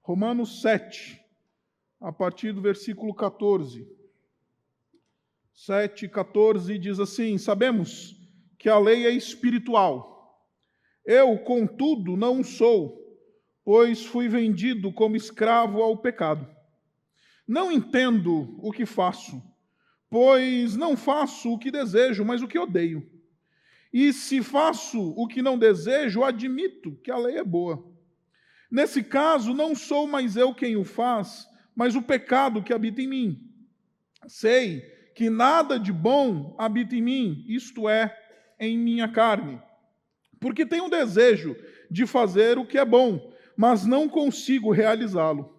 Romanos 7, a partir do versículo 14. 7:14 diz assim: sabemos que a lei é espiritual. Eu, contudo, não sou, pois fui vendido como escravo ao pecado. Não entendo o que faço, pois não faço o que desejo, mas o que odeio. E se faço o que não desejo, admito que a lei é boa. Nesse caso, não sou mais eu quem o faz, mas o pecado que habita em mim. Sei que nada de bom habita em mim, isto é, em minha carne. Porque tenho desejo de fazer o que é bom, mas não consigo realizá-lo.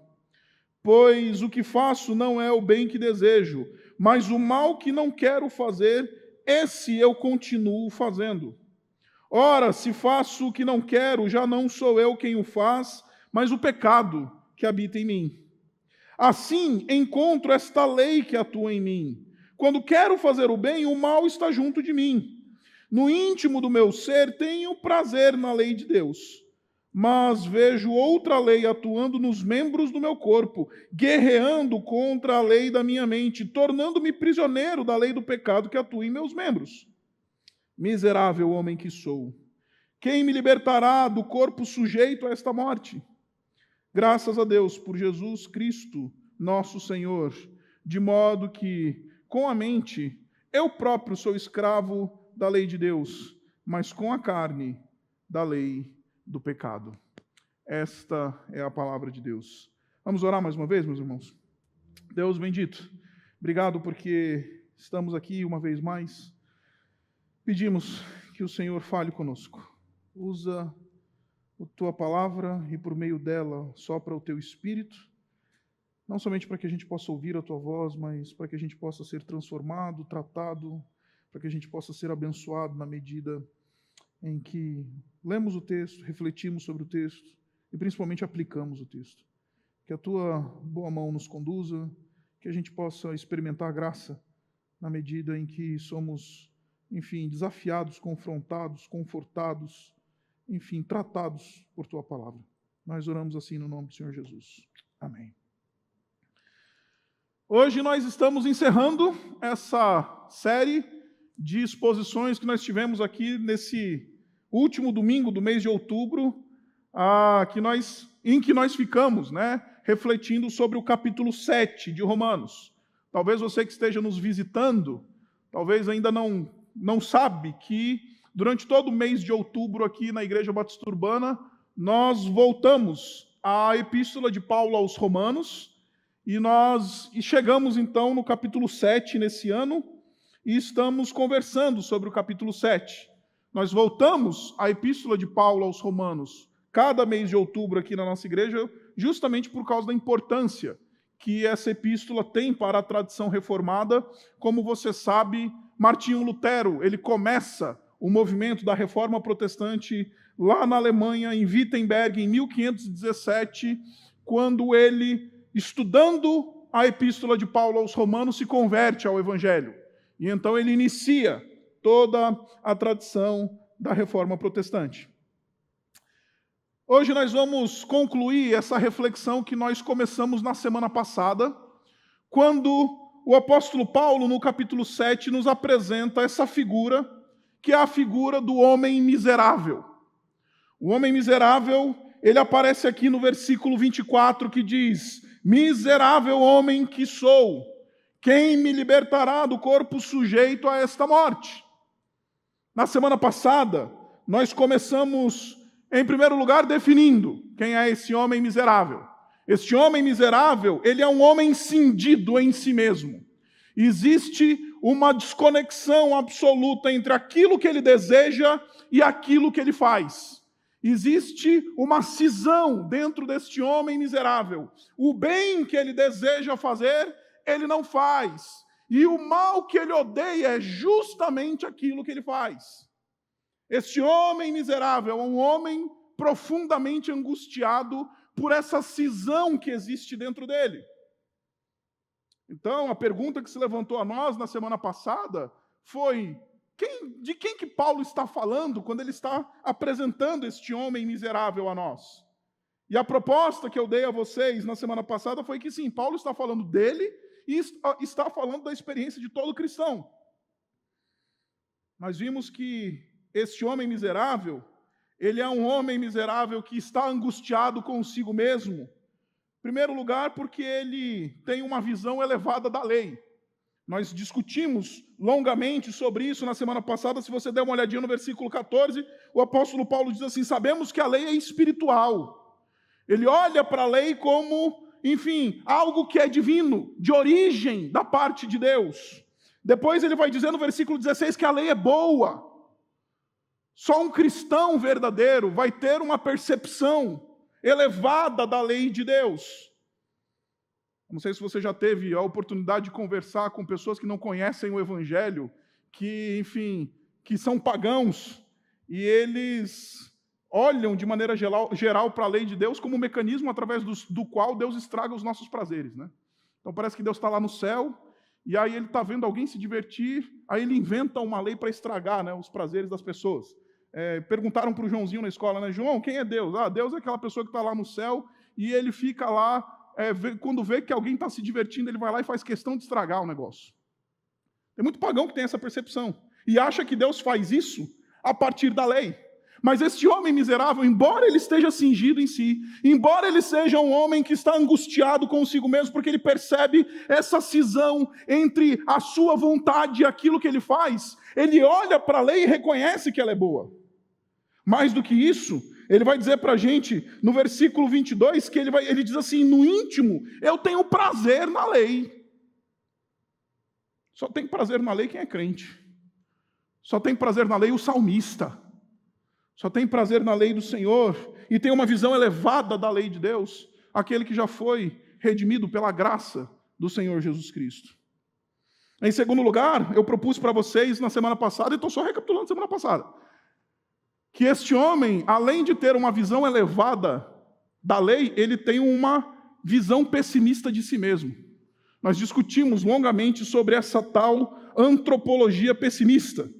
Pois o que faço não é o bem que desejo, mas o mal que não quero fazer, esse eu continuo fazendo. Ora, se faço o que não quero, já não sou eu quem o faz, mas o pecado que habita em mim. Assim, encontro esta lei que atua em mim. Quando quero fazer o bem, o mal está junto de mim. No íntimo do meu ser, tenho prazer na lei de Deus. Mas vejo outra lei atuando nos membros do meu corpo, guerreando contra a lei da minha mente, tornando-me prisioneiro da lei do pecado que atua em meus membros. Miserável homem que sou, quem me libertará do corpo sujeito a esta morte? Graças a Deus por Jesus Cristo, nosso Senhor, de modo que, com a mente, eu próprio sou escravo da lei de Deus, mas com a carne, da lei do pecado. Esta é a palavra de Deus. Vamos orar mais uma vez, meus irmãos? Deus bendito, obrigado porque estamos aqui uma vez mais. Pedimos que o Senhor fale conosco. Usa a tua palavra e por meio dela sopra o teu espírito, não somente para que a gente possa ouvir a tua voz, mas para que a gente possa ser transformado, tratado, para que a gente possa ser abençoado na medida em que lemos o texto, refletimos sobre o texto e principalmente aplicamos o texto. Que a tua boa mão nos conduza, que a gente possa experimentar a graça na medida em que somos, enfim, desafiados, confrontados, confortados, enfim, tratados por tua palavra. Nós oramos assim no nome do Senhor Jesus. Amém. Hoje nós estamos encerrando essa série de exposições que nós tivemos aqui nesse último domingo do mês de outubro, em que nós ficamos, refletindo sobre o capítulo 7 de Romanos. Talvez você que esteja nos visitando, talvez ainda não sabe que durante todo o mês de outubro aqui na Igreja Batista Urbana, nós voltamos à Epístola de Paulo aos Romanos e chegamos então no capítulo 7 nesse ano e estamos conversando sobre o capítulo 7. Nós voltamos à Epístola de Paulo aos Romanos cada mês de outubro aqui na nossa igreja, justamente por causa da importância que essa epístola tem para a tradição reformada. Como você sabe, Martinho Lutero, ele começa o movimento da Reforma Protestante lá na Alemanha, em Wittenberg, em 1517, quando ele, estudando a Epístola de Paulo aos Romanos, se converte ao Evangelho. E então ele inicia toda a tradição da Reforma Protestante. Hoje nós vamos concluir essa reflexão que nós começamos na semana passada, quando o apóstolo Paulo, no capítulo 7, nos apresenta essa figura, que é a figura do homem miserável. O homem miserável, ele aparece aqui no versículo 24, que diz: miserável homem que sou, quem me libertará do corpo sujeito a esta morte? Na semana passada, nós começamos, em primeiro lugar, definindo quem é esse homem miserável. Este homem miserável, ele é um homem cindido em si mesmo. Existe uma desconexão absoluta entre aquilo que ele deseja e aquilo que ele faz. Existe uma cisão dentro deste homem miserável. O bem que ele deseja fazer, ele não faz. E o mal que ele odeia é justamente aquilo que ele faz. Este homem miserável é um homem profundamente angustiado por essa cisão que existe dentro dele. Então, a pergunta que se levantou a nós na semana passada foi: de quem que Paulo está falando quando ele está apresentando este homem miserável a nós? E a proposta que eu dei a vocês na semana passada foi que sim, Paulo está falando dele e está falando da experiência de todo cristão. Nós vimos que este homem miserável, ele é um homem miserável que está angustiado consigo mesmo. Em primeiro lugar, porque ele tem uma visão elevada da lei. Nós discutimos longamente sobre isso na semana passada. Se você der uma olhadinha no versículo 14, o apóstolo Paulo diz assim: sabemos que a lei é espiritual. Ele olha para a lei como, enfim, algo que é divino, de origem da parte de Deus. Depois ele vai dizer no versículo 16 que a lei é boa. Só um cristão verdadeiro vai ter uma percepção elevada da lei de Deus. Não sei se você já teve a oportunidade de conversar com pessoas que não conhecem o Evangelho, que, enfim, que são pagãos, e eles olham de maneira geral para a lei de Deus como um mecanismo através do qual Deus estraga os nossos prazeres, né? Então parece que Deus está lá no céu, e aí ele está vendo alguém se divertir, aí ele inventa uma lei para estragar, né, os prazeres das pessoas. Perguntaram para o Joãozinho na escola, né? João, quem é Deus? Deus é aquela pessoa que está lá no céu, e ele fica lá, quando vê que alguém está se divertindo, ele vai lá e faz questão de estragar o negócio. Tem muito pagão que tem essa percepção, e acha que Deus faz isso a partir da lei. Mas este homem miserável, embora ele esteja cingido em si, embora ele seja um homem que está angustiado consigo mesmo, porque ele percebe essa cisão entre a sua vontade e aquilo que ele faz, ele olha para a lei e reconhece que ela é boa. Mais do que isso, ele vai dizer para a gente, no versículo 22, que ele diz assim: no íntimo, eu tenho prazer na lei. Só tem prazer na lei quem é crente. Só tem prazer na lei o salmista. Só tem prazer na lei do Senhor e tem uma visão elevada da lei de Deus, aquele que já foi redimido pela graça do Senhor Jesus Cristo. Em segundo lugar, eu propus para vocês na semana passada, e estou só recapitulando a semana passada, que este homem, além de ter uma visão elevada da lei, ele tem uma visão pessimista de si mesmo. Nós discutimos longamente sobre essa tal antropologia pessimista.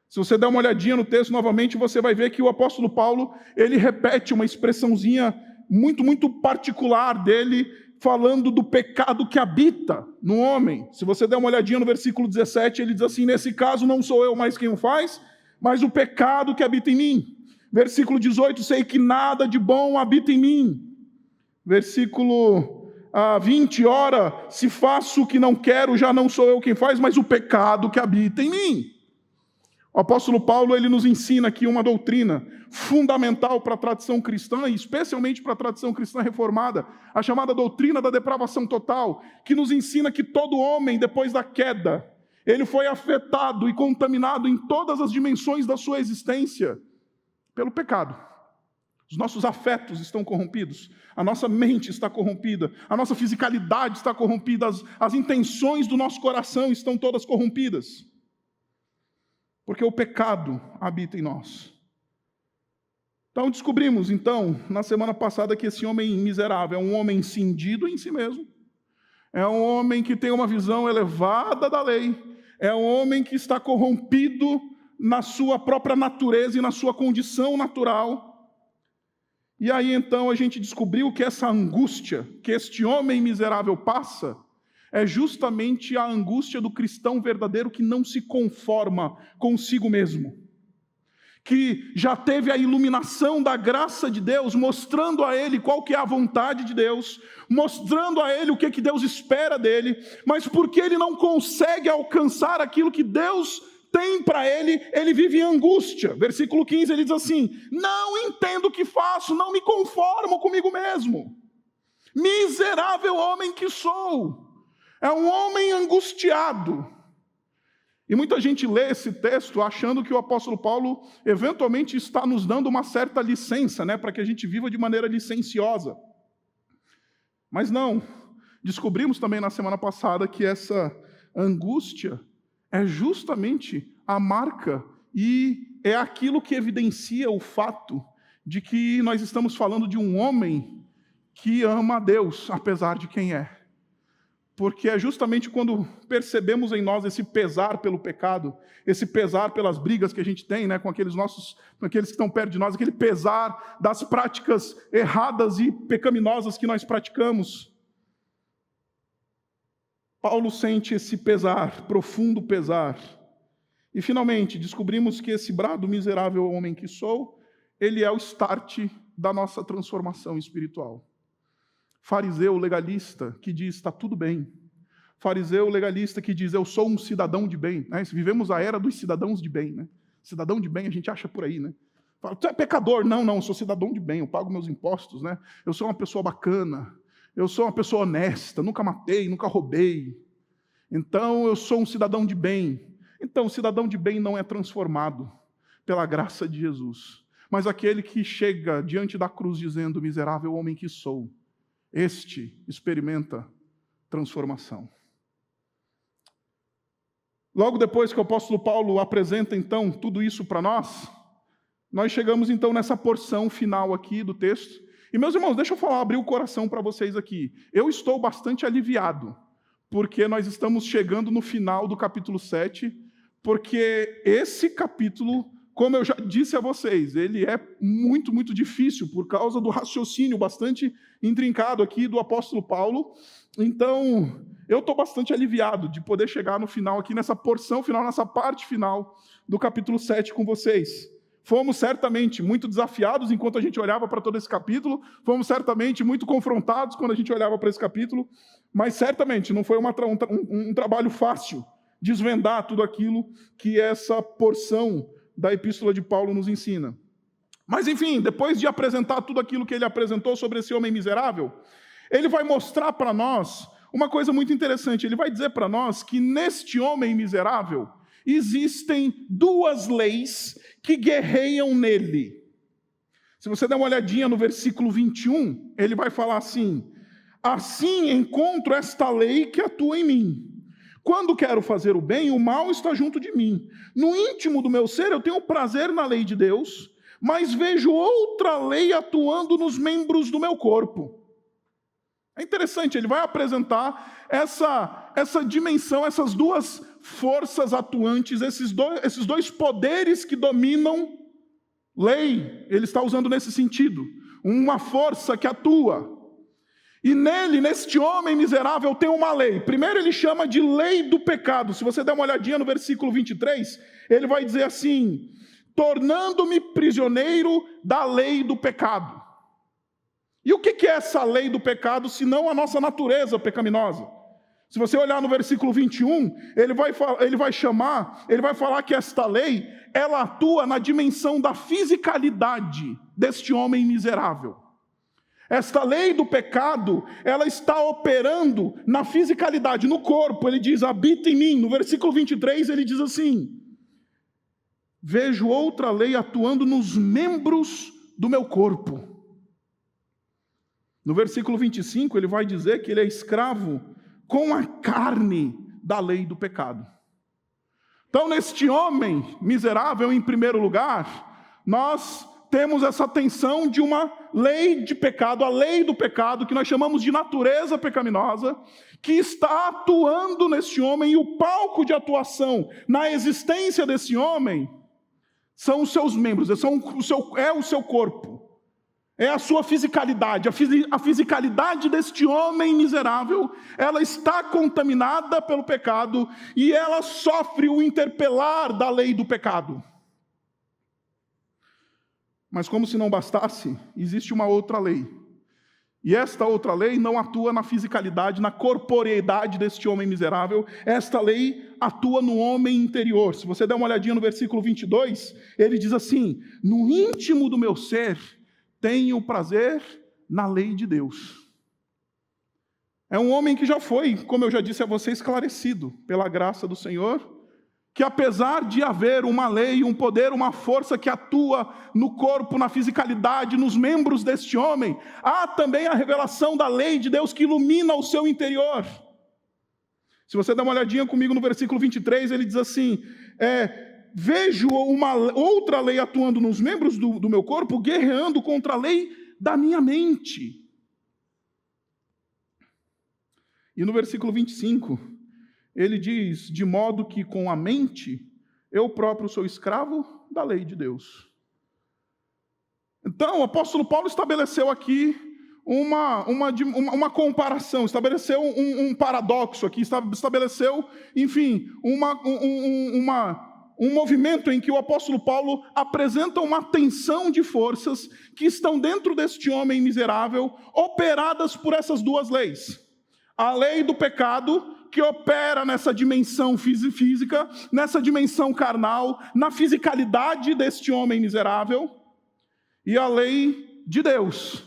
Se você der uma olhadinha no texto novamente, você vai ver que o apóstolo Paulo, ele repete uma expressãozinha muito, muito particular dele, falando do pecado que habita no homem. Se você der uma olhadinha no versículo 17, ele diz assim: nesse caso não sou eu mais quem o faz, mas o pecado que habita em mim. Versículo 18, sei que nada de bom habita em mim. Versículo 20, ora, se faço o que não quero, já não sou eu quem faz, mas o pecado que habita em mim. O apóstolo Paulo, ele nos ensina aqui uma doutrina fundamental para a tradição cristã, e especialmente para a tradição cristã reformada, a chamada doutrina da depravação total, que nos ensina que todo homem, depois da queda, ele foi afetado e contaminado em todas as dimensões da sua existência pelo pecado. Os nossos afetos estão corrompidos, a nossa mente está corrompida, a nossa fisicalidade está corrompida, as intenções do nosso coração estão todas corrompidas. Porque o pecado habita em nós. Então descobrimos, na semana passada, que esse homem miserável é um homem cindido em si mesmo, é um homem que tem uma visão elevada da lei, é um homem que está corrompido na sua própria natureza e na sua condição natural. E aí então a gente descobriu que essa angústia que este homem miserável passa é justamente a angústia do cristão verdadeiro que não se conforma consigo mesmo, que já teve a iluminação da graça de Deus, mostrando a ele qual que é a vontade de Deus, mostrando a ele o que Deus espera dele, mas porque ele não consegue alcançar aquilo que Deus tem para ele, ele vive em angústia. Versículo 15, ele diz assim: não entendo o que faço, não me conformo comigo mesmo. Miserável homem que sou. É um homem angustiado. E muita gente lê esse texto achando que o apóstolo Paulo eventualmente está nos dando uma certa licença, para que a gente viva de maneira licenciosa. Mas não. Descobrimos também na semana passada que essa angústia é justamente a marca e é aquilo que evidencia o fato de que nós estamos falando de um homem que ama a Deus, apesar de quem é. porque é justamente quando percebemos em nós esse pesar pelo pecado, esse pesar pelas brigas que a gente tem, né, com aqueles que estão perto de nós, aquele pesar das práticas erradas e pecaminosas que nós praticamos. Paulo sente esse pesar, profundo pesar. E finalmente descobrimos que esse brado miserável homem que sou, ele é o start da nossa transformação espiritual. Fariseu legalista que diz, está tudo bem. Fariseu legalista que diz, eu sou um cidadão de bem. Né? Vivemos a era dos cidadãos de bem. Né? Cidadão de bem a gente acha por aí. Né? Fala, tu é pecador? Não, eu sou cidadão de bem, eu pago meus impostos. Né? Eu sou uma pessoa bacana, eu sou uma pessoa honesta, nunca matei, nunca roubei. Então eu sou um cidadão de bem. Então o cidadão de bem não é transformado pela graça de Jesus. Mas aquele que chega diante da cruz dizendo, miserável homem que sou, este experimenta transformação. Logo depois que o apóstolo Paulo apresenta, então, tudo isso para nós chegamos, então, nessa porção final aqui do texto. E, meus irmãos, deixa eu abrir o coração para vocês aqui. Eu estou bastante aliviado, porque nós estamos chegando no final do capítulo 7, porque esse capítulo, como eu já disse a vocês, ele é muito, muito difícil por causa do raciocínio bastante intrincado aqui do apóstolo Paulo. Então, eu estou bastante aliviado de poder chegar no final aqui, nessa porção final, nessa parte final do capítulo 7 com vocês. Fomos certamente muito desafiados enquanto a gente olhava para todo esse capítulo, fomos certamente muito confrontados quando a gente olhava para esse capítulo, mas certamente não foi um trabalho fácil desvendar tudo aquilo que essa porção da epístola de Paulo nos ensina. Mas, enfim, depois de apresentar tudo aquilo que ele apresentou sobre esse homem miserável, ele vai mostrar para nós uma coisa muito interessante. Ele vai dizer para nós que neste homem miserável existem duas leis que guerreiam nele. Se você der uma olhadinha no versículo 21, ele vai falar assim, assim encontro esta lei que atua em mim. Quando quero fazer o bem, o mal está junto de mim. No íntimo do meu ser, eu tenho prazer na lei de Deus, mas vejo outra lei atuando nos membros do meu corpo. É interessante, ele vai apresentar essa dimensão, essas duas forças atuantes, esses dois poderes que dominam lei. Ele está usando nesse sentido. Uma força que atua. E nele, neste homem miserável, tem uma lei. Primeiro ele chama de lei do pecado. Se você der uma olhadinha no versículo 23, ele vai dizer assim, tornando-me prisioneiro da lei do pecado. E o que é essa lei do pecado, senão a nossa natureza pecaminosa? Se você olhar no versículo 21, ele vai falar que esta lei, ela atua na dimensão da fisicalidade deste homem miserável. Esta lei do pecado, ela está operando na fisicalidade, no corpo. Ele diz, habita em mim. No versículo 23, ele diz assim, vejo outra lei atuando nos membros do meu corpo. No versículo 25, ele vai dizer que ele é escravo com a carne da lei do pecado. Então, neste homem miserável, em primeiro lugar, nós temos essa tensão de uma lei de pecado, a lei do pecado, que nós chamamos de natureza pecaminosa, que está atuando neste homem, e o palco de atuação na existência desse homem são os seus membros, é o seu corpo. É a sua fisicalidade, a fisicalidade deste homem miserável, ela está contaminada pelo pecado e ela sofre o interpelar da lei do pecado. Mas como se não bastasse, existe uma outra lei. E esta outra lei não atua na fisicalidade, na corporeidade deste homem miserável. Esta lei atua no homem interior. Se você der uma olhadinha no versículo 22, ele diz assim, no íntimo do meu ser, tenho prazer na lei de Deus. É um homem que já foi, como eu já disse a você, esclarecido pela graça do Senhor, que apesar de haver uma lei, um poder, uma força que atua no corpo, na fisicalidade, nos membros deste homem, há também a revelação da lei de Deus que ilumina o seu interior. Se você der uma olhadinha comigo no versículo 23, ele diz assim, vejo uma outra lei atuando nos membros do meu corpo, guerreando contra a lei da minha mente. E no versículo 25, ele diz: de modo que com a mente eu próprio sou escravo da lei de Deus. Então, o apóstolo Paulo estabeleceu aqui uma comparação, estabeleceu um paradoxo aqui, estabeleceu, enfim, um movimento em que o apóstolo Paulo apresenta uma tensão de forças que estão dentro deste homem miserável, operadas por essas duas leis. A lei do pecado, que opera nessa dimensão física, nessa dimensão carnal, na fisicalidade deste homem miserável, e a lei de Deus,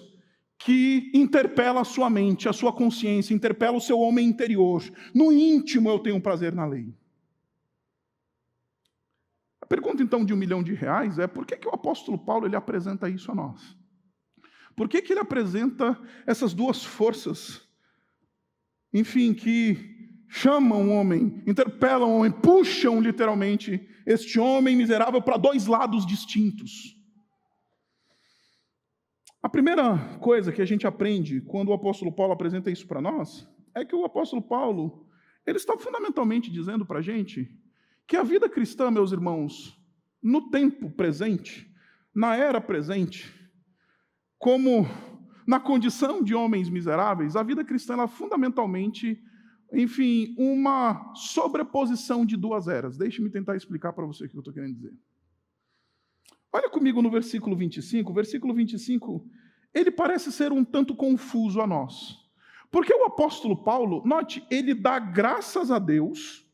que interpela a sua mente, a sua consciência, interpela o seu homem interior. No íntimo eu tenho prazer na lei. A pergunta então de R$1 milhão é: por que o apóstolo Paulo ele apresenta isso a nós? Por que ele apresenta essas duas forças, enfim, que chamam o homem, interpelam o homem, puxam literalmente este homem miserável para dois lados distintos? A primeira coisa que a gente aprende quando o apóstolo Paulo apresenta isso para nós é que o apóstolo Paulo ele está fundamentalmente dizendo para a gente que a vida cristã, meus irmãos, no tempo presente, na era presente, como na condição de homens miseráveis, a vida cristã é fundamentalmente, enfim, uma sobreposição de duas eras. Deixe-me tentar explicar para você o que eu estou querendo dizer. Olha comigo no versículo 25. O versículo 25, ele parece ser um tanto confuso a nós. Porque o apóstolo Paulo, note, ele dá graças a Deus,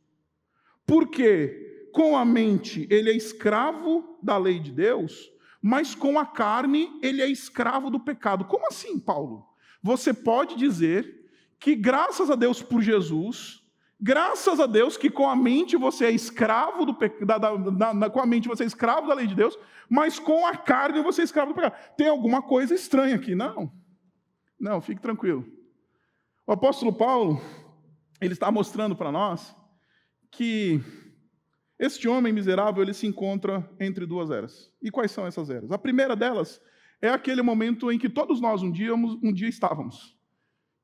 porque com a mente ele é escravo da lei de Deus, mas com a carne ele é escravo do pecado. Como assim, Paulo? Você pode dizer que graças a Deus por Jesus, graças a Deus que com a mente você é escravo com a mente você é escravo da lei de Deus, mas com a carne você é escravo do pecado. Tem alguma coisa estranha aqui? Não, fique tranquilo. O apóstolo Paulo, ele está mostrando para nós que este homem miserável, ele se encontra entre duas eras. E quais são essas eras? A primeira delas é aquele momento em que todos nós um dia estávamos,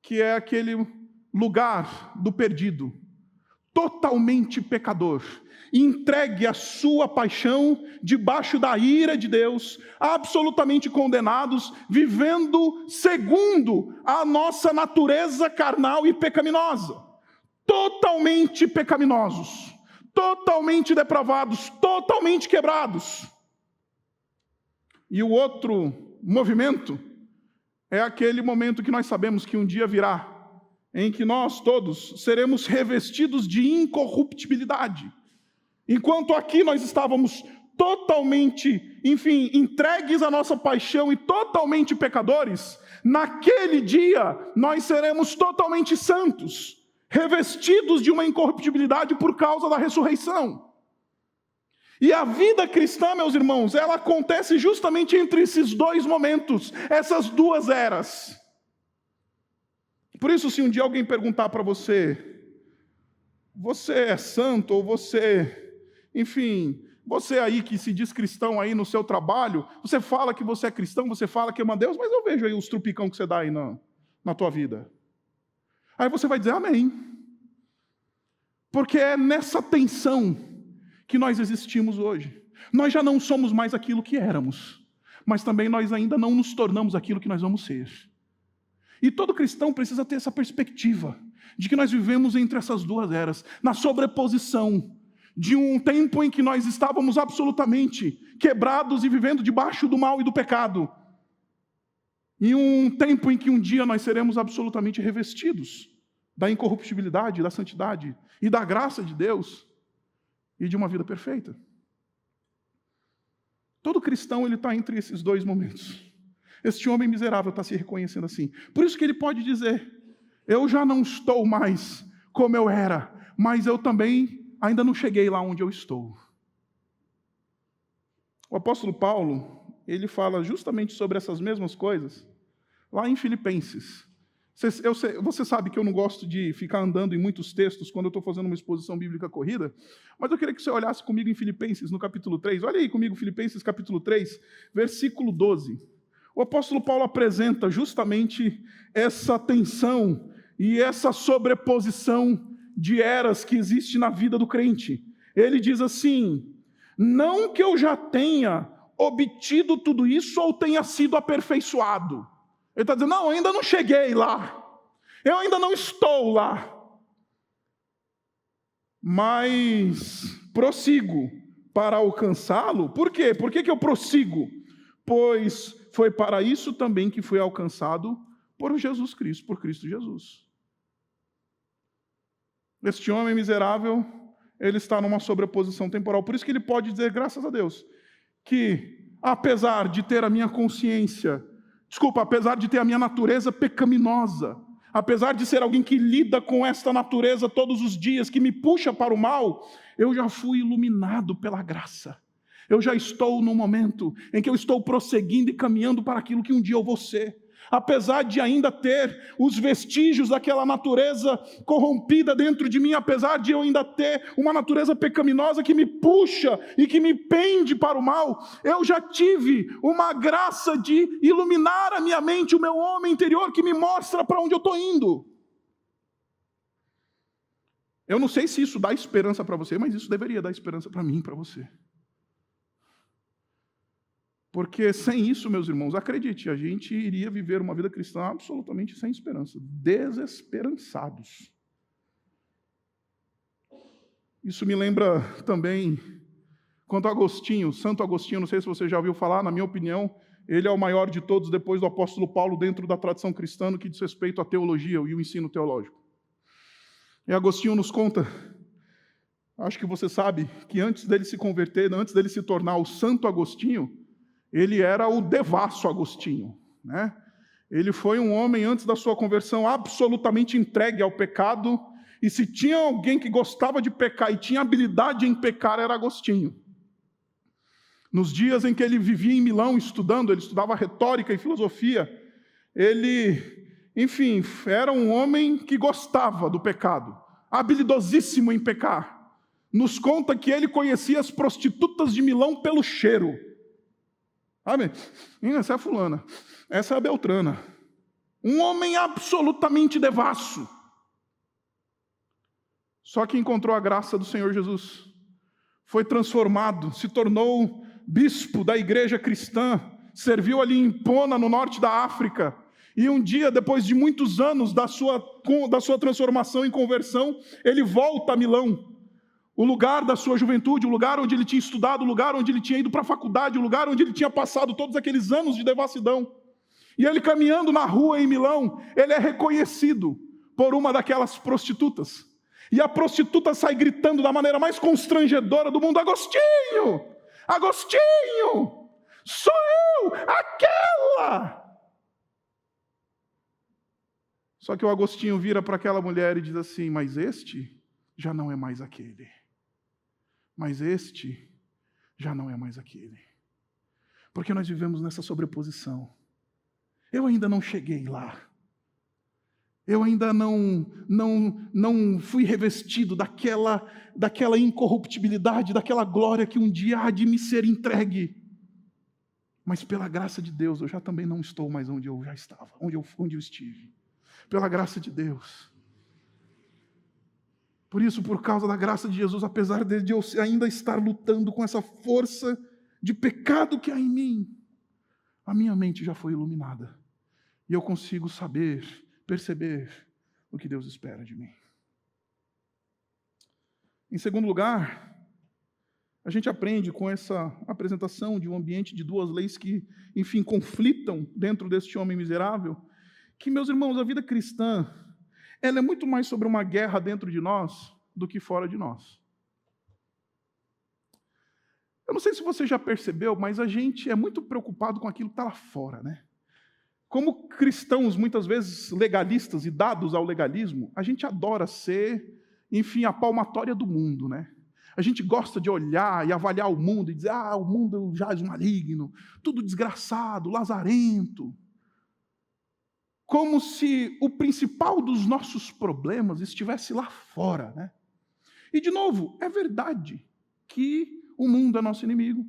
que é aquele lugar do perdido, totalmente pecador, entregue à sua paixão, debaixo da ira de Deus, absolutamente condenados, vivendo segundo a nossa natureza carnal e pecaminosa, totalmente pecaminosos, totalmente depravados, totalmente quebrados. E o outro movimento é aquele momento que nós sabemos que um dia virá, em que nós todos seremos revestidos de incorruptibilidade. Enquanto aqui nós estávamos totalmente, enfim, entregues à nossa paixão e totalmente pecadores, naquele dia nós seremos totalmente santos, revestidos de uma incorruptibilidade por causa da ressurreição. E a vida cristã, meus irmãos, ela acontece justamente entre esses dois momentos, essas duas eras. Por isso, se um dia alguém perguntar para você, você é santo, ou você, enfim, você aí que se diz cristão aí no seu trabalho, você fala que você é cristão, você fala que ama Deus, mas eu vejo aí os trupicão que você dá aí na tua vida. Aí você vai dizer amém. Porque é nessa tensão que nós existimos hoje. Nós já não somos mais aquilo que éramos, mas também nós ainda não nos tornamos aquilo que nós vamos ser. E todo cristão precisa ter essa perspectiva de que nós vivemos entre essas duas eras, na sobreposição de um tempo em que nós estávamos absolutamente quebrados e vivendo debaixo do mal e do pecado, e um tempo em que um dia nós seremos absolutamente revestidos da incorruptibilidade, da santidade e da graça de Deus e de uma vida perfeita. Todo cristão ele está entre esses dois momentos. Este homem miserável está se reconhecendo assim. Por isso que ele pode dizer, eu já não estou mais como eu era, mas eu também ainda não cheguei lá onde eu estou. O apóstolo Paulo, ele fala justamente sobre essas mesmas coisas, lá em Filipenses. Você sabe que eu não gosto de ficar andando em muitos textos quando eu estou fazendo uma exposição bíblica corrida, mas eu queria que você olhasse comigo em Filipenses, no capítulo 3. Olha aí comigo, Filipenses, capítulo 3, versículo 12. O apóstolo Paulo apresenta justamente essa tensão e essa sobreposição de eras que existe na vida do crente. Ele diz assim: não que eu já tenha obtido tudo isso ou tenha sido aperfeiçoado. Ele está dizendo, não, eu ainda não cheguei lá. Eu ainda não estou lá. Mas prossigo para alcançá-lo. Por quê? Por que eu prossigo? Pois foi para isso também que fui alcançado por Jesus Cristo, por Cristo Jesus. Este homem miserável, ele está numa sobreposição temporal. Por isso que ele pode dizer, graças a Deus, que apesar de ter a minha consciência, apesar de ter a minha natureza pecaminosa, apesar de ser alguém que lida com esta natureza todos os dias, que me puxa para o mal, eu já fui iluminado pela graça. Eu já estou no momento em que eu estou prosseguindo e caminhando para aquilo que um dia eu vou ser. Apesar de ainda ter os vestígios daquela natureza corrompida dentro de mim, apesar de eu ainda ter uma natureza pecaminosa que me puxa e que me pende para o mal, eu já tive uma graça de iluminar a minha mente, o meu homem interior, que me mostra para onde eu estou indo. Eu não sei se isso dá esperança para você, mas isso deveria dar esperança para mim e para você. Porque sem isso, meus irmãos, acredite, a gente iria viver uma vida cristã absolutamente sem esperança, desesperançados. Isso me lembra também quanto a Agostinho, Santo Agostinho, não sei se você já ouviu falar, na minha opinião, ele é o maior de todos depois do apóstolo Paulo dentro da tradição cristã no que diz respeito à teologia e o ensino teológico. E Agostinho nos conta, acho que você sabe, que antes dele se converter, antes dele se tornar o Santo Agostinho, ele era o devasso Agostinho, né? Ele foi um homem, antes da sua conversão, absolutamente entregue ao pecado, e se tinha alguém que gostava de pecar e tinha habilidade em pecar, era Agostinho. Nos dias em que ele vivia em Milão estudando, ele estudava retórica e filosofia, ele, enfim, era um homem que gostava do pecado, habilidosíssimo em pecar. Nos conta que ele conhecia as prostitutas de Milão pelo cheiro. Sabe? Essa é a fulana, essa é a Beltrana. Um homem absolutamente devasso. Só que encontrou a graça do Senhor Jesus. Foi transformado, se tornou bispo da igreja cristã, serviu ali em Hipona, no norte da África. E um dia, depois de muitos anos da sua transformação em conversão, ele volta a Milão. O lugar da sua juventude, o lugar onde ele tinha estudado, o lugar onde ele tinha ido para a faculdade, o lugar onde ele tinha passado todos aqueles anos de devassidão. E ele caminhando na rua em Milão, ele é reconhecido por uma daquelas prostitutas. E a prostituta sai gritando da maneira mais constrangedora do mundo: Agostinho! Agostinho! Sou eu! Aquela! Só que o Agostinho vira para aquela mulher e diz assim: mas este já não é mais aquele. Mas este já não é mais aquele. Porque nós vivemos nessa sobreposição. Eu ainda não cheguei lá. Eu ainda não fui revestido daquela incorruptibilidade, daquela glória que um dia há de me ser entregue. Mas pela graça de Deus, eu já também não estou mais onde eu já estava, onde eu estive. Pela graça de Deus. Por isso, por causa da graça de Jesus, apesar de eu ainda estar lutando com essa força de pecado que há em mim, a minha mente já foi iluminada. E eu consigo saber, perceber o que Deus espera de mim. Em segundo lugar, a gente aprende com essa apresentação de um ambiente de duas leis que, enfim, conflitam dentro deste homem miserável, que, meus irmãos, a vida cristã, ela é muito mais sobre uma guerra dentro de nós do que fora de nós. Eu não sei se você já percebeu, mas a gente é muito preocupado com aquilo que está lá fora, né? Como cristãos, muitas vezes legalistas e dados ao legalismo, a gente adora ser, enfim, a palmatória do mundo, né? A gente gosta de olhar e avaliar o mundo e dizer: o mundo jaz maligno, tudo desgraçado, lazarento. Como se o principal dos nossos problemas estivesse lá fora, né? E, de novo, é verdade que o mundo é nosso inimigo.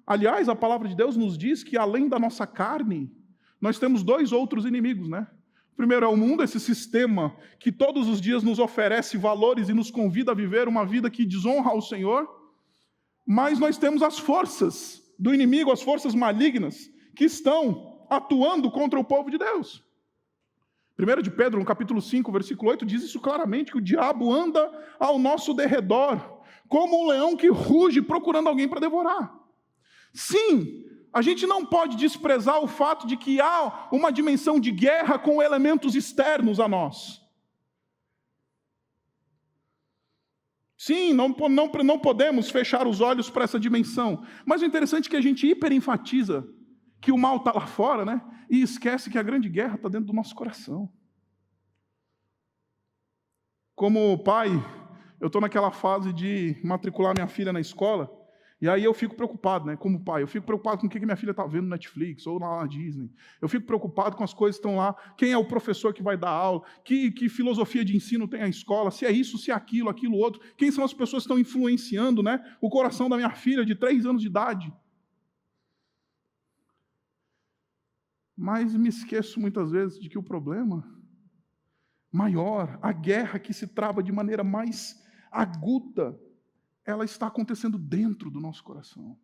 Aliás, a palavra de Deus nos diz que, além da nossa carne, nós temos dois outros inimigos, né? Primeiro é o mundo, esse sistema que todos os dias nos oferece valores e nos convida a viver uma vida que desonra ao Senhor. Mas nós temos as forças do inimigo, as forças malignas, que estão atuando contra o povo de Deus. 1 de Pedro, no capítulo 5, versículo 8, diz isso claramente, que o diabo anda ao nosso derredor, como um leão que ruge procurando alguém para devorar. Sim, a gente não pode desprezar o fato de que há uma dimensão de guerra com elementos externos a nós. Sim, não podemos fechar os olhos para essa dimensão. Mas o interessante é que a gente hiperenfatiza que o mal está lá fora, né? E esquece que a grande guerra está dentro do nosso coração. Como pai, eu estou naquela fase de matricular minha filha na escola, e aí eu fico preocupado, né? Como pai, eu fico preocupado com o que minha filha está vendo no Netflix ou lá na Disney. Eu fico preocupado com as coisas que estão lá, quem é o professor que vai dar aula, que filosofia de ensino tem a escola, se é isso, se é aquilo, aquilo outro, quem são as pessoas que estão influenciando, né, o coração da minha filha de 3 anos de idade. Mas me esqueço muitas vezes de que o problema maior, a guerra que se trava de maneira mais aguda, ela está acontecendo dentro do nosso coração.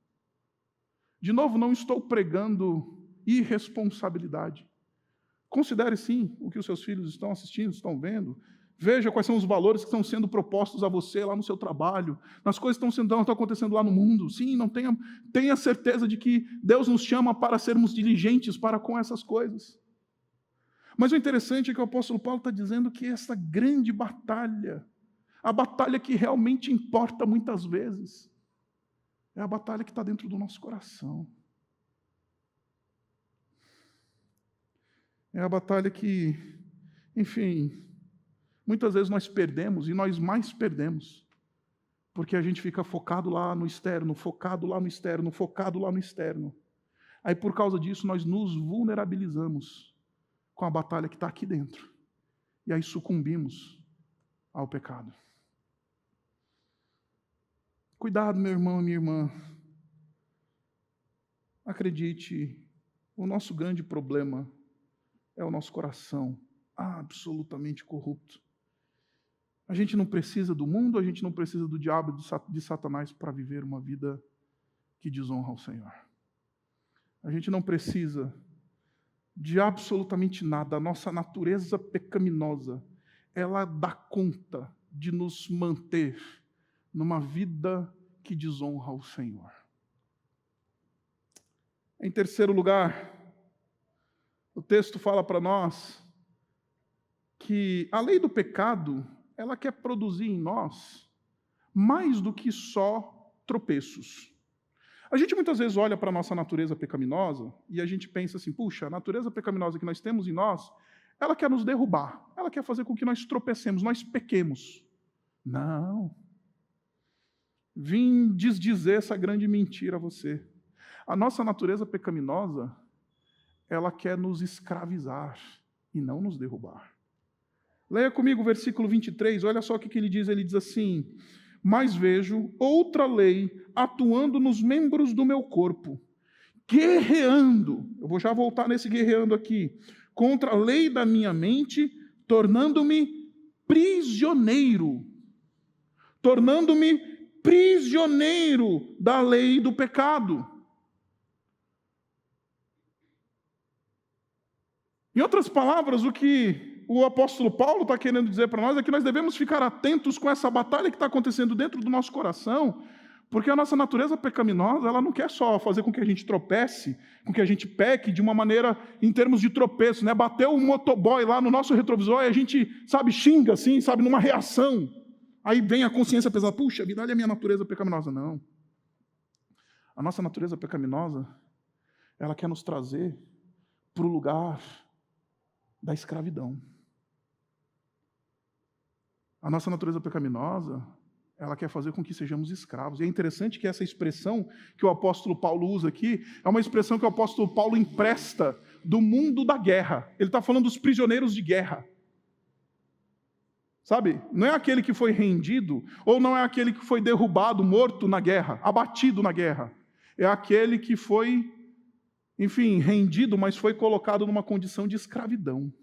De novo, não estou pregando irresponsabilidade. Considere sim o que os seus filhos estão assistindo, estão vendo. Veja quais são os valores que estão sendo propostos a você lá no seu trabalho, nas coisas que estão acontecendo lá no mundo. Sim, não tenha certeza de que Deus nos chama para sermos diligentes para com essas coisas. Mas o interessante é que o apóstolo Paulo está dizendo que essa grande batalha, a batalha que realmente importa muitas vezes, é a batalha que está dentro do nosso coração. É a batalha que, enfim, muitas vezes nós perdemos, e nós mais perdemos, porque a gente fica focado lá no externo, focado lá no externo, focado lá no externo. Aí por causa disso nós nos vulnerabilizamos com a batalha que está aqui dentro. E aí sucumbimos ao pecado. Cuidado, meu irmão e minha irmã. Acredite, o nosso grande problema é o nosso coração absolutamente corrupto. A gente não precisa do mundo, a gente não precisa do diabo, de Satanás para viver uma vida que desonra ao Senhor. A gente não precisa de absolutamente nada. A nossa natureza pecaminosa, ela dá conta de nos manter numa vida que desonra ao Senhor. Em terceiro lugar, o texto fala para nós que a lei do pecado, ela quer produzir em nós mais do que só tropeços. A gente muitas vezes olha para a nossa natureza pecaminosa e a gente pensa assim, puxa, a natureza pecaminosa que nós temos em nós, ela quer nos derrubar, ela quer fazer com que nós tropecemos, nós pequemos. Não. Vim desdizer essa grande mentira a você. A nossa natureza pecaminosa, ela quer nos escravizar e não nos derrubar. Leia comigo o versículo 23, olha só o que ele diz assim: mas vejo outra lei atuando nos membros do meu corpo, guerreando, eu vou já voltar nesse guerreando aqui, contra a lei da minha mente, tornando-me prisioneiro da lei do pecado. Em outras palavras, o que o apóstolo Paulo está querendo dizer para nós é que nós devemos ficar atentos com essa batalha que está acontecendo dentro do nosso coração, porque a nossa natureza pecaminosa, ela não quer só fazer com que a gente tropece, com que a gente peque de uma maneira, em termos de tropeço, né? Bateu um motoboy lá no nosso retrovisor e a gente, xinga assim, numa reação. Aí vem a consciência pesada, puxa vida, olha a minha natureza pecaminosa. Não. A nossa natureza pecaminosa, ela quer nos trazer para o lugar da escravidão. A nossa natureza pecaminosa, ela quer fazer com que sejamos escravos. E é interessante que essa expressão que o apóstolo Paulo usa aqui, é uma expressão que o apóstolo Paulo empresta do mundo da guerra. Ele está falando dos prisioneiros de guerra. Sabe? Não é aquele que foi rendido, ou não é aquele que foi derrubado, morto na guerra, abatido na guerra. É aquele que foi, rendido, mas foi colocado numa condição de escravidão.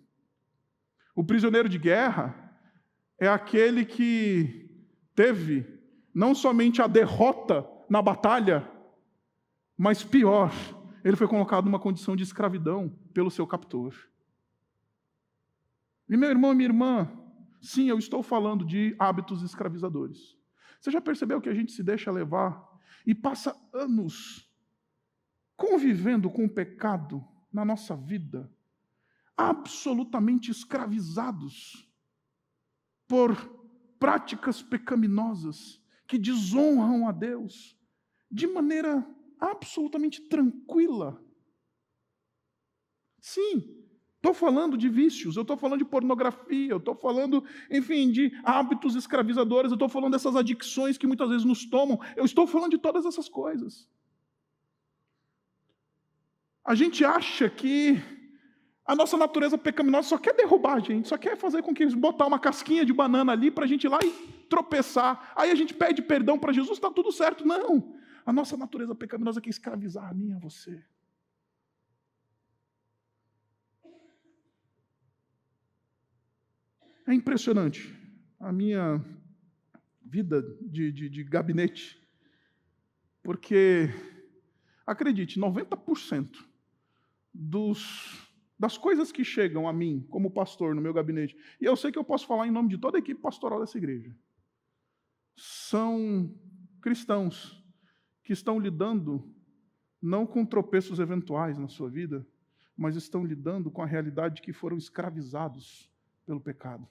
O prisioneiro de guerra é aquele que teve não somente a derrota na batalha, mas pior, ele foi colocado numa condição de escravidão pelo seu captor. E meu irmão e minha irmã, sim, eu estou falando de hábitos escravizadores. Você já percebeu que a gente se deixa levar e passa anos convivendo com o pecado na nossa vida, absolutamente escravizados por práticas pecaminosas que desonram a Deus de maneira absolutamente tranquila? Sim, estou falando de vícios, eu estou falando de pornografia, eu estou falando, enfim, de hábitos escravizadores, eu estou falando dessas adicções que muitas vezes nos tomam, eu estou falando de todas essas coisas. A gente acha que a nossa natureza pecaminosa só quer derrubar a gente, só quer fazer com que botar uma casquinha de banana ali para a gente ir lá e tropeçar. Aí a gente pede perdão para Jesus, está tudo certo. Não, a nossa natureza pecaminosa quer escravizar a mim e a você. É impressionante a minha vida de gabinete, porque, acredite, 90% das coisas que chegam a mim como pastor no meu gabinete, e eu sei que eu posso falar em nome de toda a equipe pastoral dessa igreja, são cristãos que estão lidando não com tropeços eventuais na sua vida, mas estão lidando com a realidade de que foram escravizados pelo pecado.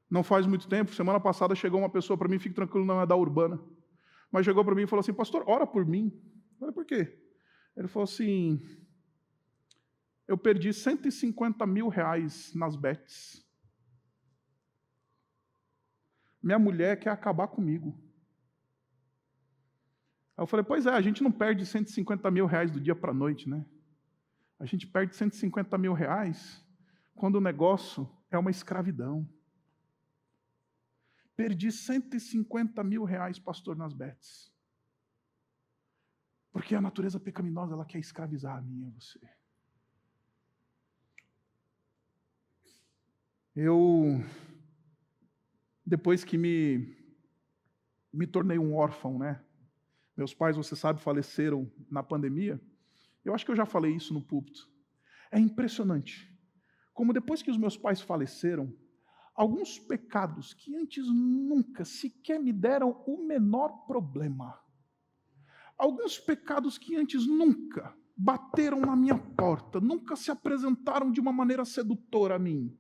Não faz muito tempo, semana passada chegou uma pessoa para mim, fique tranquilo, não é da Urbana, mas chegou para mim e falou assim: pastor, ora por mim. Eu falei: por quê? Ele falou assim: eu perdi 150 mil reais nas bets. Minha mulher quer acabar comigo. Aí eu falei: pois é, a gente não perde 150 mil reais do dia para a noite, né? A gente perde 150 mil reais quando o negócio é uma escravidão. Perdi 150 mil reais, pastor, nas bets. Porque a natureza pecaminosa, ela quer escravizar a mim e a você. Eu, depois que me tornei um órfão, né? Meus pais, você sabe, faleceram na pandemia. Eu acho que eu já falei isso no púlpito. É impressionante como depois que os meus pais faleceram, alguns pecados que antes nunca sequer me deram o menor problema, alguns pecados que antes nunca bateram na minha porta, nunca se apresentaram de uma maneira sedutora a mim,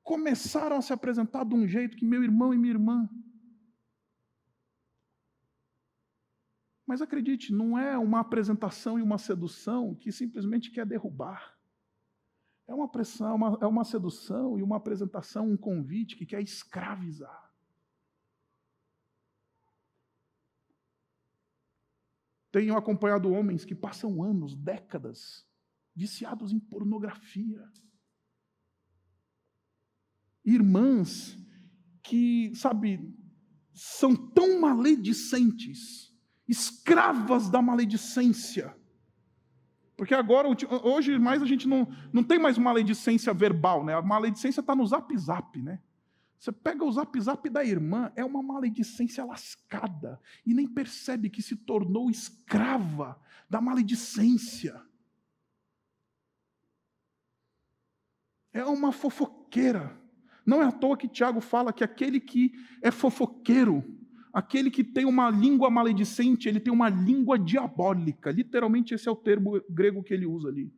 começaram a se apresentar de um jeito que meu irmão e minha irmã. Mas acredite, não é uma apresentação e uma sedução que simplesmente quer derrubar. É uma pressão, é uma sedução e uma apresentação, um convite que quer escravizar. Tenho acompanhado homens que passam anos, décadas, viciados em pornografia. Irmãs que, sabe, são tão maledicentes, escravas da maledicência. Porque agora, hoje, mais a gente não tem mais maledicência verbal, né? A maledicência está no zap, né? Você pega o zap da irmã, é uma maledicência lascada, e nem percebe que se tornou escrava da maledicência. É uma fofoqueira. Não é à toa que Tiago fala que aquele que é fofoqueiro, aquele que tem uma língua maledicente, ele tem uma língua diabólica. Literalmente esse é o termo grego que ele usa ali.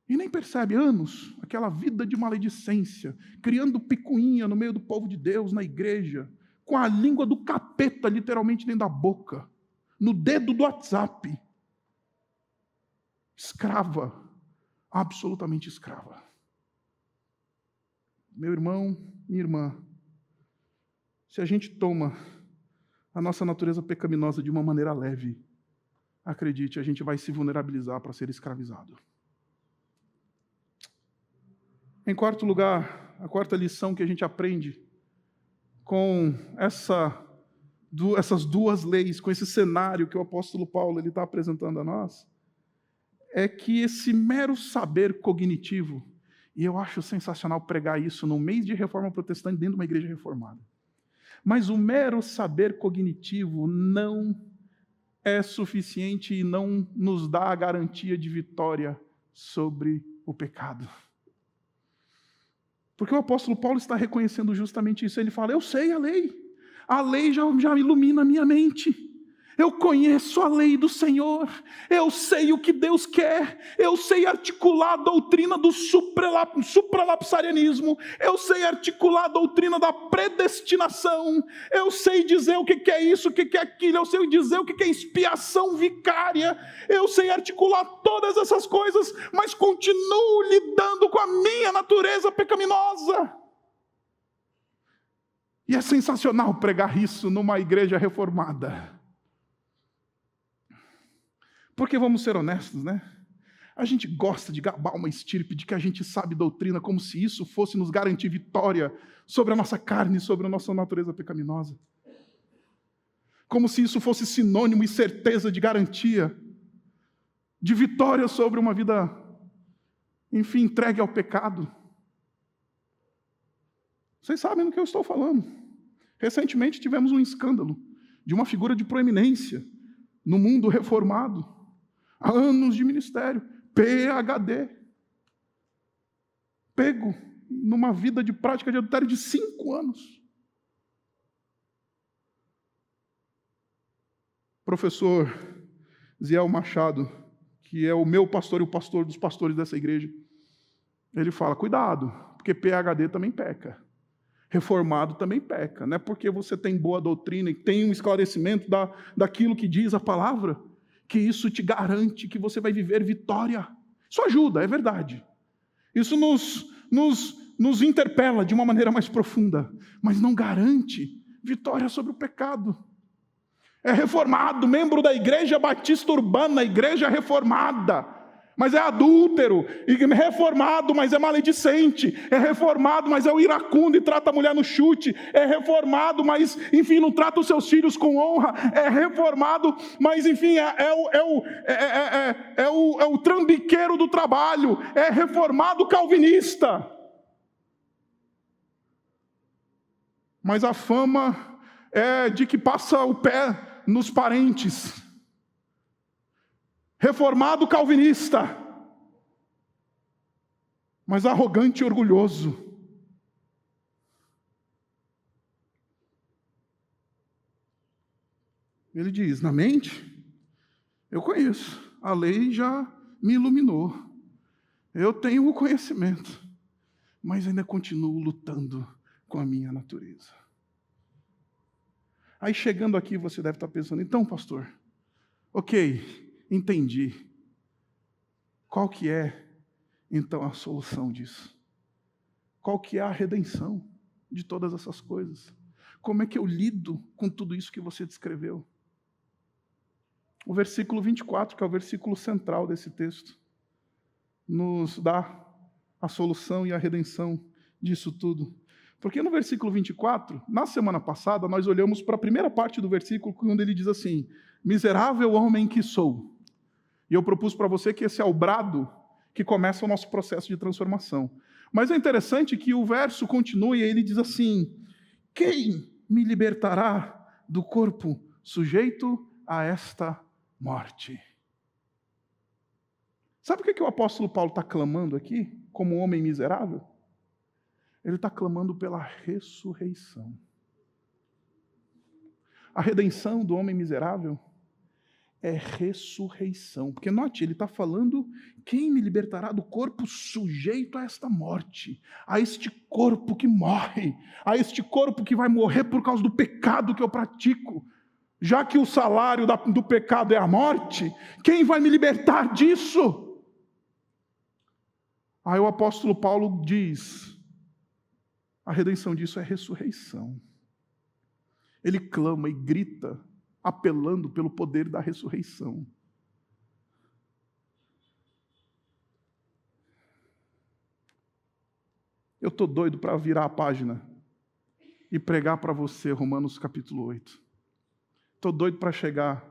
E nem percebe, anos, aquela vida de maledicência, criando picuinha no meio do povo de Deus, na igreja, com a língua do capeta literalmente dentro da boca, no dedo do WhatsApp. Escrava, absolutamente escrava. Meu irmão, minha irmã, se a gente toma a nossa natureza pecaminosa de uma maneira leve, acredite, a gente vai se vulnerabilizar para ser escravizado. Em quarto lugar, a quarta lição que a gente aprende com essas duas leis, com esse cenário que o apóstolo Paulo está apresentando a nós, é que esse mero saber cognitivo, e eu acho sensacional pregar isso no mês de reforma protestante dentro de uma igreja reformada, mas o mero saber cognitivo não é suficiente e não nos dá a garantia de vitória sobre o pecado. Porque o apóstolo Paulo está reconhecendo justamente isso. Ele fala, eu sei a lei já ilumina a minha mente. Eu conheço a lei do Senhor, eu sei o que Deus quer, eu sei articular a doutrina do supralapsarianismo, eu sei articular a doutrina da predestinação, eu sei dizer o que é isso, o que é aquilo, eu sei dizer o que é expiação vicária, eu sei articular todas essas coisas, mas continuo lidando com a minha natureza pecaminosa. E é sensacional pregar isso numa igreja reformada. Porque vamos ser honestos, né? A gente gosta de gabar uma estirpe de que a gente sabe doutrina como se isso fosse nos garantir vitória sobre a nossa carne, sobre a nossa natureza pecaminosa. Como se isso fosse sinônimo e certeza de garantia, de vitória sobre uma vida, enfim, entregue ao pecado. Vocês sabem do que eu estou falando. Recentemente tivemos um escândalo de uma figura de proeminência no mundo reformado. Há anos de ministério, PhD, pego numa vida de prática de adultério de 5 anos. Professor Ziel Machado, que é o meu pastor e o pastor dos pastores dessa igreja, ele fala, cuidado, porque PhD também peca. Reformado também peca. Não é porque você tem boa doutrina e tem um esclarecimento daquilo que diz a palavra, que isso te garante que você vai viver vitória. Isso ajuda, é verdade. Isso nos interpela de uma maneira mais profunda, mas não garante vitória sobre o pecado. É reformado, membro da Igreja Batista Urbana, Igreja Reformada, mas é adúltero, e reformado, mas é maledicente, é reformado, mas é o iracundo e trata a mulher no chute, é reformado, mas, enfim, não trata os seus filhos com honra, é reformado, mas, enfim, é o trambiqueiro do trabalho, é reformado calvinista. Mas a fama é de que passa o pé nos parentes. Reformado calvinista, mas arrogante e orgulhoso. Ele diz, na mente, eu conheço, a lei já me iluminou, eu tenho o conhecimento, mas ainda continuo lutando com a minha natureza. Aí chegando aqui você deve estar pensando, então pastor, ok, entendi. Qual que é, então, a solução disso? Qual que é a redenção de todas essas coisas? Como é que eu lido com tudo isso que você descreveu? O versículo 24, que é o versículo central desse texto, nos dá a solução e a redenção disso tudo. Porque no versículo 24, na semana passada, nós olhamos para a primeira parte do versículo, quando ele diz assim, miserável homem que sou. E eu propus para você que esse é o brado que começa o nosso processo de transformação. Mas é interessante que o verso continua e ele diz assim, quem me libertará do corpo sujeito a esta morte? Sabe o que o apóstolo Paulo está clamando aqui, como homem miserável? Ele está clamando pela ressurreição. A redenção do homem miserável é ressurreição. Porque note, ele está falando, quem me libertará do corpo sujeito a esta morte? A este corpo que morre, a este corpo que vai morrer por causa do pecado que eu pratico. Já que o salário do pecado é a morte, quem vai me libertar disso? Aí o apóstolo Paulo diz, a redenção disso é ressurreição. Ele clama e grita, apelando pelo poder da ressurreição. Eu estou doido para virar a página e pregar para você Romanos capítulo 8. Estou doido para chegar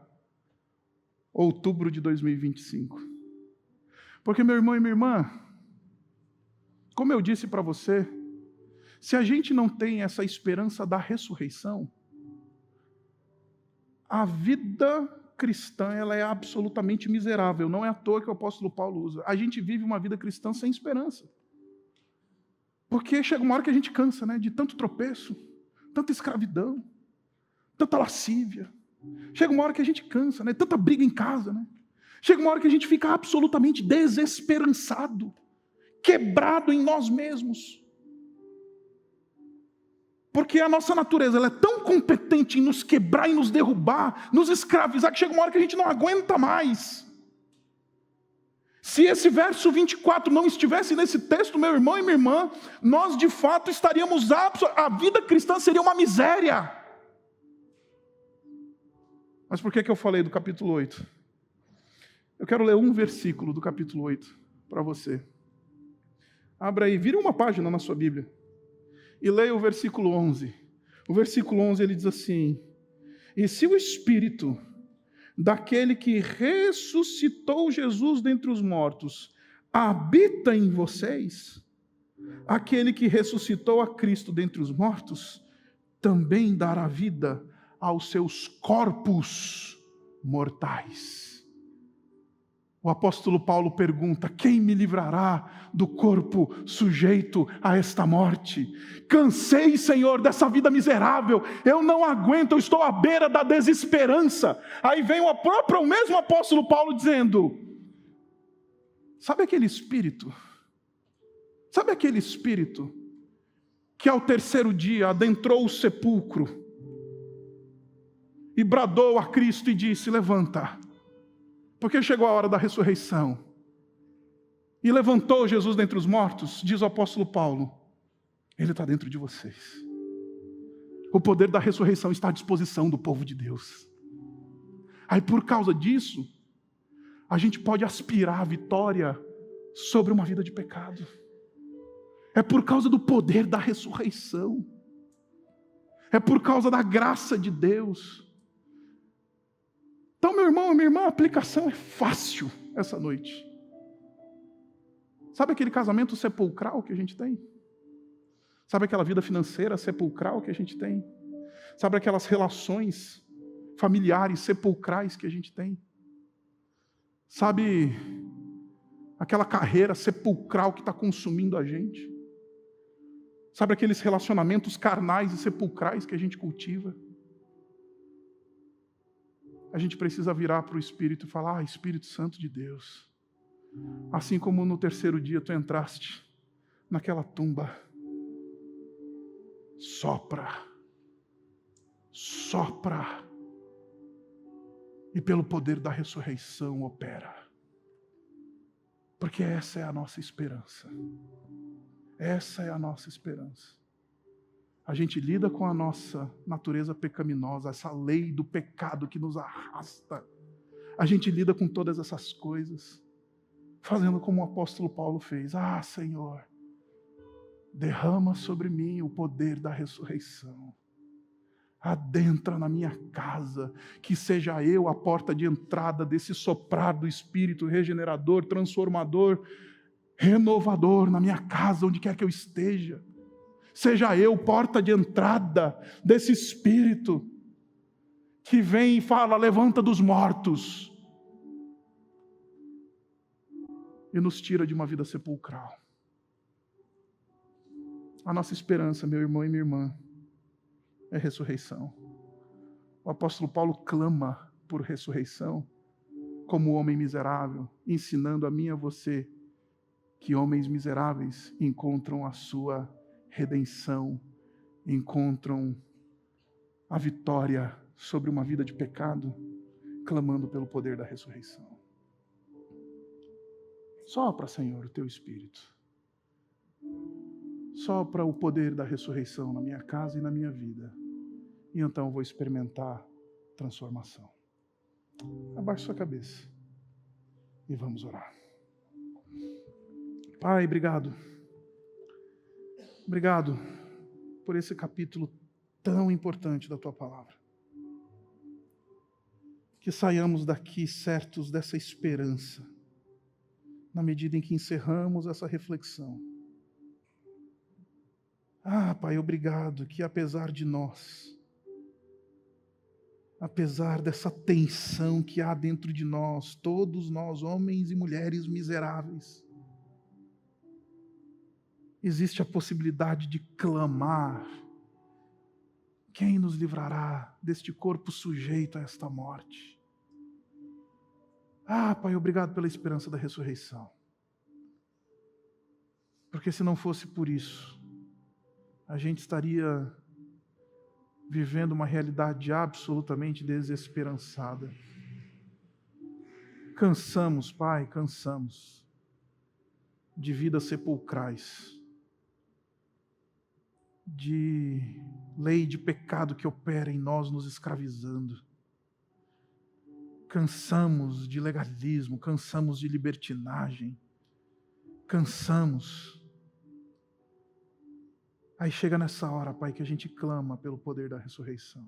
outubro de 2025 Porque, meu irmão e minha irmã, como eu disse para você, se a gente não tem essa esperança da ressurreição, a vida cristã ela é absolutamente miserável. Não é à toa que o apóstolo Paulo usa. A gente vive uma vida cristã sem esperança. Porque chega uma hora que a gente cansa, né? De tanto tropeço, tanta escravidão, tanta lascívia. Chega uma hora que a gente cansa, né? Tanta briga em casa, né? Chega uma hora que a gente fica absolutamente desesperançado, quebrado em nós mesmos. Porque a nossa natureza ela é tão competente em nos quebrar e nos derrubar, nos escravizar, que chega uma hora que a gente não aguenta mais. Se esse verso 24 não estivesse nesse texto, meu irmão e minha irmã, nós de fato estaríamos a vida cristã seria uma miséria. Mas por que eu falei do capítulo 8? Eu quero ler um versículo do capítulo 8 para você. Abra aí, vira uma página na sua Bíblia. E leia o versículo 11. O versículo 11 ele diz assim: e se o Espírito daquele que ressuscitou Jesus dentre os mortos habita em vocês, aquele que ressuscitou a Cristo dentre os mortos também dará vida aos seus corpos mortais. O apóstolo Paulo pergunta: quem me livrará do corpo sujeito a esta morte? Cansei, Senhor, dessa vida miserável, eu não aguento, eu estou à beira da desesperança. Aí vem o mesmo apóstolo Paulo dizendo: sabe aquele espírito que ao terceiro dia adentrou o sepulcro e bradou a Cristo e disse: levanta, porque chegou a hora da ressurreição. E levantou Jesus dentre os mortos, diz o apóstolo Paulo, ele está dentro de vocês. O poder da ressurreição está à disposição do povo de Deus. Aí por causa disso, a gente pode aspirar a vitória sobre uma vida de pecado. É por causa do poder da ressurreição. É por causa da graça de Deus. Então, meu irmão, minha irmã, a aplicação é fácil essa noite. Sabe aquele casamento sepulcral que a gente tem? Sabe aquela vida financeira sepulcral que a gente tem? Sabe aquelas relações familiares sepulcrais que a gente tem? Sabe aquela carreira sepulcral que está consumindo a gente? Sabe aqueles relacionamentos carnais e sepulcrais que a gente cultiva? A gente precisa virar para o Espírito e falar: Espírito Santo de Deus, assim como no terceiro dia tu entraste naquela tumba, sopra, e pelo poder da ressurreição opera. Porque essa é a nossa esperança. Essa é a nossa esperança. A gente lida com a nossa natureza pecaminosa, essa lei do pecado que nos arrasta. A gente lida com todas essas coisas, fazendo como o apóstolo Paulo fez. Senhor, derrama sobre mim o poder da ressurreição. Adentra na minha casa, que seja eu a porta de entrada desse soprar do Espírito regenerador, transformador, renovador na minha casa, onde quer que eu esteja. Seja eu porta de entrada desse Espírito que vem e fala: levanta dos mortos, e nos tira de uma vida sepulcral. A nossa esperança, meu irmão e minha irmã, é ressurreição. O apóstolo Paulo clama por ressurreição como homem miserável, ensinando a mim e a você que homens miseráveis encontram a sua redenção, encontram a vitória sobre uma vida de pecado, clamando pelo poder da ressurreição. Sopra, Senhor, o teu Espírito. Sopra o poder da ressurreição na minha casa e na minha vida. E então eu vou experimentar transformação. Abaixe sua cabeça e vamos orar. Pai, obrigado. Obrigado por esse capítulo tão importante da Tua Palavra. Que saiamos daqui certos dessa esperança na medida em que encerramos essa reflexão. Pai, obrigado que apesar de nós, apesar dessa tensão que há dentro de nós, todos nós, homens e mulheres miseráveis, existe a possibilidade de clamar: quem nos livrará deste corpo sujeito a esta morte? Pai, obrigado pela esperança da ressurreição. Porque se não fosse por isso, a gente estaria vivendo uma realidade absolutamente desesperançada. Cansamos, Pai, cansamos de vidas sepulcrais, de lei de pecado que opera em nós, nos escravizando. Cansamos de legalismo, cansamos de libertinagem, cansamos. Aí chega nessa hora, Pai, que a gente clama pelo poder da ressurreição.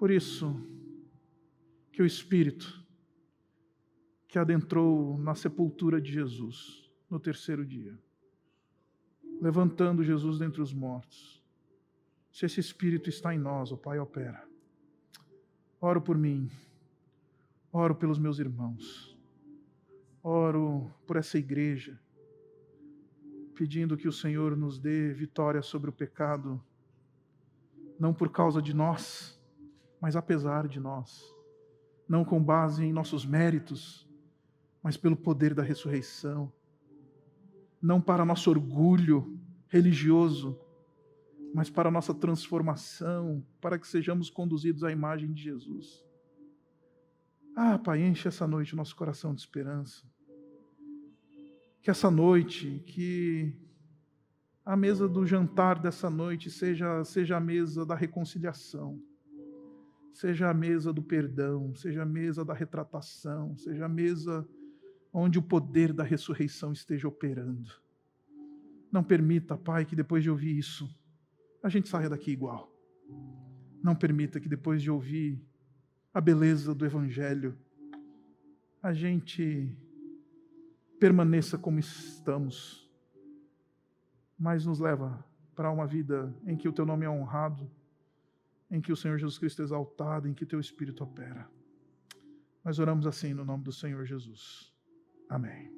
Por isso, que o Espírito que adentrou na sepultura de Jesus no terceiro dia, levantando Jesus dentre os mortos, se esse Espírito está em nós, ó Pai, opera. Oro por mim, oro pelos meus irmãos, oro por essa igreja, pedindo que o Senhor nos dê vitória sobre o pecado, não por causa de nós, mas apesar de nós, não com base em nossos méritos, mas pelo poder da ressurreição, não para nosso orgulho religioso, mas para a nossa transformação, para que sejamos conduzidos à imagem de Jesus. Pai, enche essa noite o nosso coração de esperança. Que essa noite, que a mesa do jantar dessa noite seja a mesa da reconciliação, seja a mesa do perdão, seja a mesa da retratação, seja a mesa onde o poder da ressurreição esteja operando. Não permita, Pai, que depois de ouvir isso, a gente saia daqui igual. Não permita que depois de ouvir a beleza do Evangelho, a gente permaneça como estamos, mas nos leva para uma vida em que o Teu nome é honrado, em que o Senhor Jesus Cristo é exaltado, em que Teu Espírito opera. Nós oramos assim no nome do Senhor Jesus. Amém.